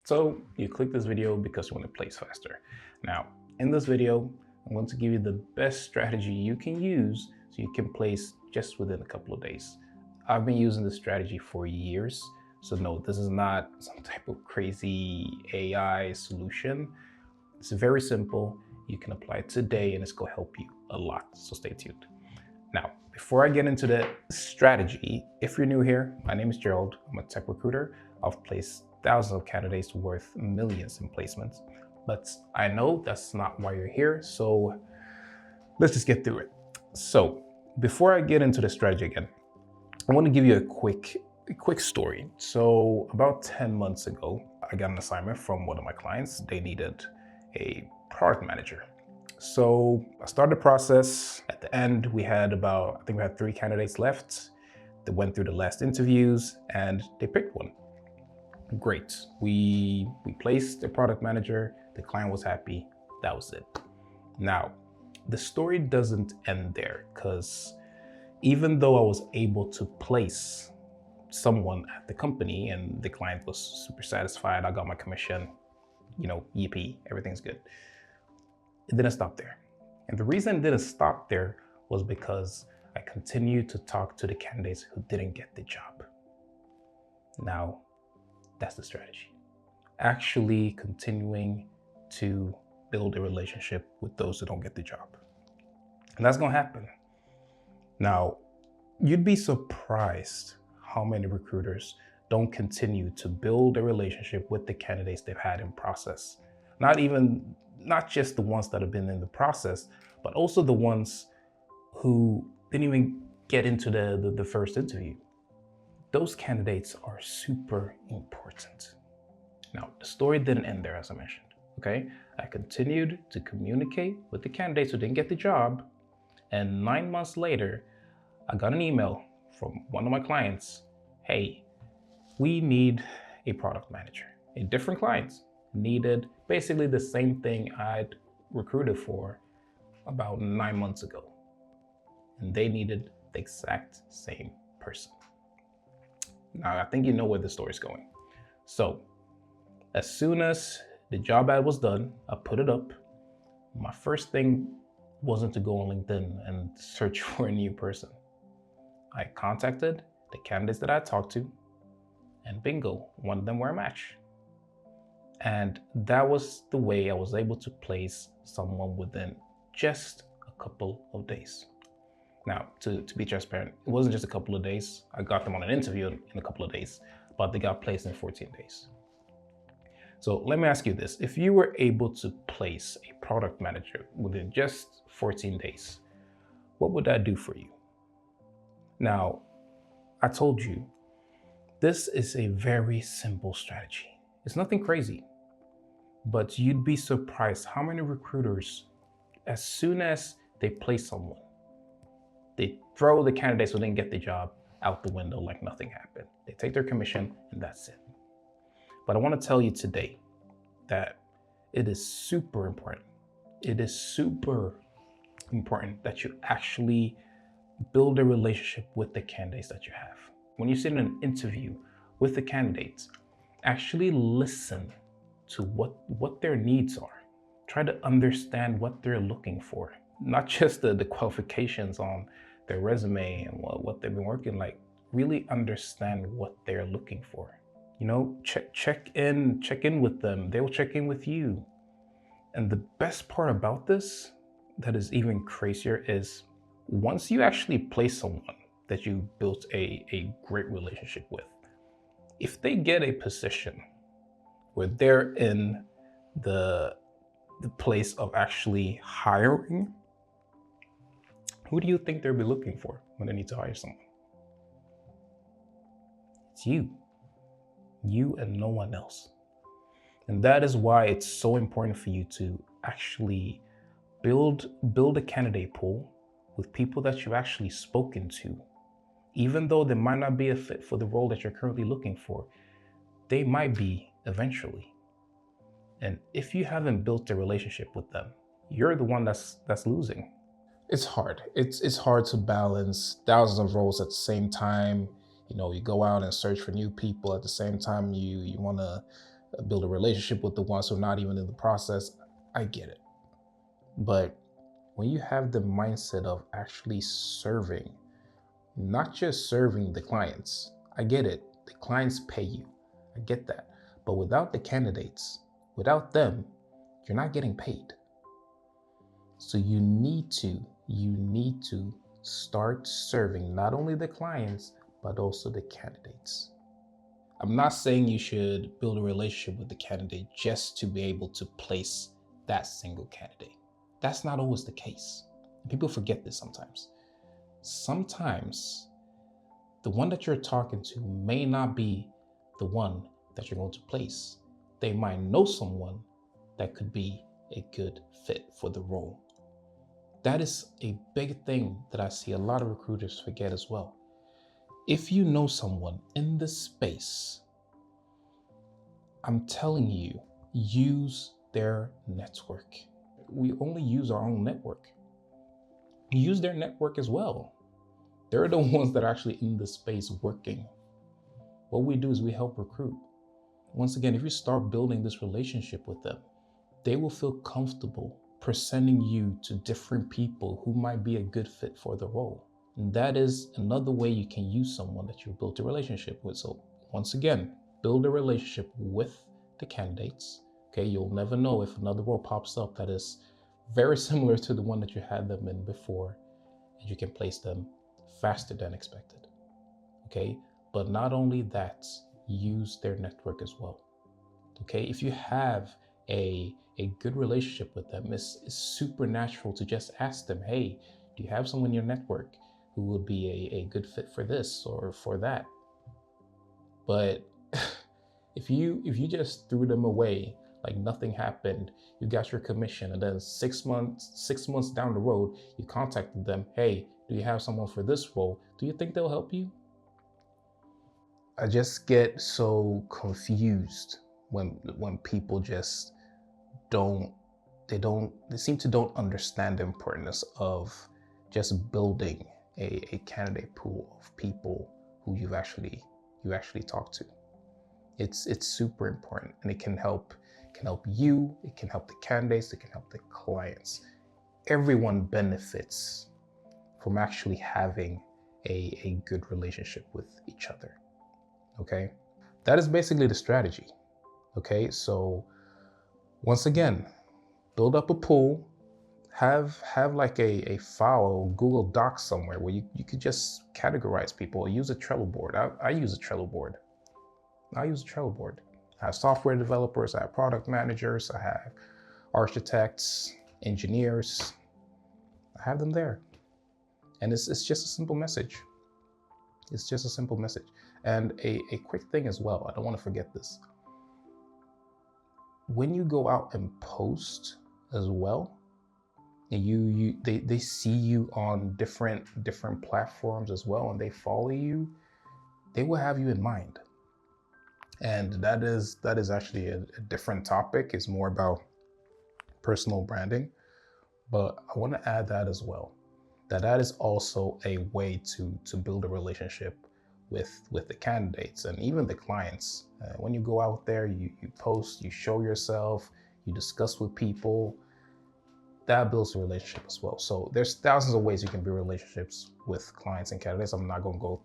So you click this video because you want to place faster. Now, in this video, I'm going to give you the best strategy you can use so you can place just within a couple of days. I've been using this strategy for years. So no, this is not some type of crazy AI solution. It's very simple. You can apply it today and it's going to help you a lot. So stay tuned. Now, before I get into the strategy, if you're new here, my name is Gerald. I'm a tech recruiter. I've placed thousands of candidates worth millions in placements, but I know that's not why you're here. So let's just get through it. So before I get into the strategy again, I want to give you a quick story. So about 10 months ago, I got an assignment from one of my clients. They needed a product manager. So I started the process. At the end, we had I think we had 3 candidates left. They went through the last interviews and they picked one. Great. We placed the product manager. The client was happy. That was it. Now, the story doesn't end there, because even though I was able to place someone at the company and the client was super satisfied, I got my commission, yippee, everything's good. It didn't stop there. And the reason it didn't stop there was because I continued to talk to the candidates who didn't get the job. Now, that's the strategy. Actually continuing to build a relationship with those who don't get the job. And that's gonna happen. Now, you'd be surprised how many recruiters don't continue to build a relationship with the candidates they've had in process. Not just the ones that have been in the process, but also the ones who didn't even get into the first interview. Those candidates are super important. Now, the story didn't end there, as I mentioned, okay? I continued to communicate with the candidates who didn't get the job, and 9 months later, I got an email from one of my clients. Hey, we need a product manager. A different client needed basically the same thing I'd recruited for about 9 months ago. And they needed the exact same person. Now, I think you know where the story's going. So, as soon as the job ad was done, I put it up. My first thing wasn't to go on LinkedIn and search for a new person. I contacted the candidates that I talked to, and bingo, one of them were a match. And that was the way I was able to place someone within just a couple of days. Now, to be transparent, it wasn't just a couple of days. I got them on an interview in a couple of days, but they got placed in 14 days. So let me ask you this. If you were able to place a product manager within just 14 days, what would that do for you? Now, I told you, this is a very simple strategy. It's nothing crazy, but you'd be surprised how many recruiters, as soon as they place someone, they throw the candidates who didn't get the job out the window like nothing happened. They take their commission and that's it. But I want to tell you today that it is super important. It is super important that you actually build a relationship with the candidates that you have. When you sit in an interview with the candidates, actually listen to what their needs are. Try to understand what they're looking for, not just the qualifications on their resume and what they've been working like. Really understand what they're looking for. Check in with them. They'll check in with you. And the best part about this, that is even crazier, is once you actually place someone that you built a great relationship with, if they get a position where they're in the place of actually hiring, who do you think they'll be looking for when they need to hire someone? It's you. You and no one else. And that is why it's so important for you to actually build a candidate pool with people that you've actually spoken to. Even though they might not be a fit for the role that you're currently looking for, they might be eventually. And if you haven't built a relationship with them, you're the one that's losing. It's hard. It's hard to balance thousands of roles at the same time. You go out and search for new people. At the same time, you want to build a relationship with the ones who are not even in the process. I get it. But when you have the mindset of actually serving, not just serving the clients, I get it. The clients pay you. I get that. But without the candidates, without them, you're not getting paid. So you need to start serving not only the clients, but also the candidates. I'm not saying you should build a relationship with the candidate just to be able to place that single candidate. That's not always the case. People forget this sometimes. Sometimes the one that you're talking to may not be the one that you're going to place. They might know someone that could be a good fit for the role. That is a big thing that I see a lot of recruiters forget as well. If you know someone in this space, I'm telling you, use their network. We only use our own network. Use their network as well. They're the ones that are actually in the space working. What we do is we help recruit. Once again, if you start building this relationship with them, they will feel comfortable presenting you to different people who might be a good fit for the role. And that is another way you can use someone that you've built a relationship with. So once again, build a relationship with the candidates. Okay, you'll never know if another role pops up that is very similar to the one that you had them in before, and you can place them faster than expected. Okay, but not only that, use their network as well. Okay, if you have a good relationship with them, it's super natural to just ask them, hey, do you have someone in your network who would be a good fit for this or for that? But if you just threw them away like nothing happened, you got your commission, and then 6 months down the road, you contacted them, hey, do you have someone for this role? Do you think they'll help you? I just get so confused when people just they seem to don't understand the importance of just building a candidate pool of people who you actually talk to. It's super important, and it can help you, it can help the candidates, it can help the clients. Everyone benefits from actually having a good relationship with each other. Okay, that is basically the strategy. Okay, so once again, build up a pool, have like a file, Google Docs somewhere where you could just categorize people. Use a Trello board. I use a Trello board. I have software developers, I have product managers, I have architects, engineers. I have them there. And it's just a simple message. It's just a simple message. And a quick thing as well, I don't want to forget this. When you go out and post as well, and they see you on different platforms as well, and they follow you, they will have you in mind. And that is actually a different topic. It's more about personal branding, but I want to add that as well. That is also a way to build a relationship with the candidates and even the clients. When you go out there, you post, you show yourself, you discuss with people. That builds a relationship as well. So there's thousands of ways you can build relationships with clients and candidates. I'm not going to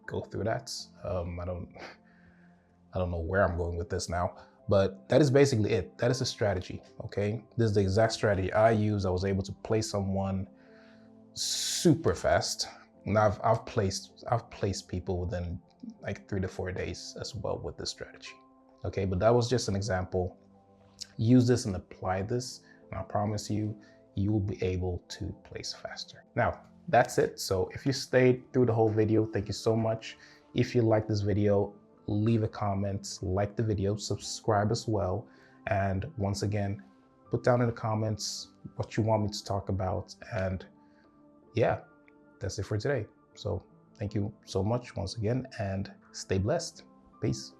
go through that. I don't know where I'm going with this now, but that is basically it. That is a strategy, okay? This is the exact strategy I use. I was able to place someone super fast. And I've placed people within like 3 to 4 days as well with this strategy. Okay, but that was just an example. Use this and apply this, and I promise you, you will be able to place faster. Now, that's it. So if you stayed through the whole video, thank you so much. If you like this video, leave a comment, like the video, subscribe as well. And once again, put down in the comments what you want me to talk about. And yeah, that's it for today. So thank you so much once again, and stay blessed. Peace.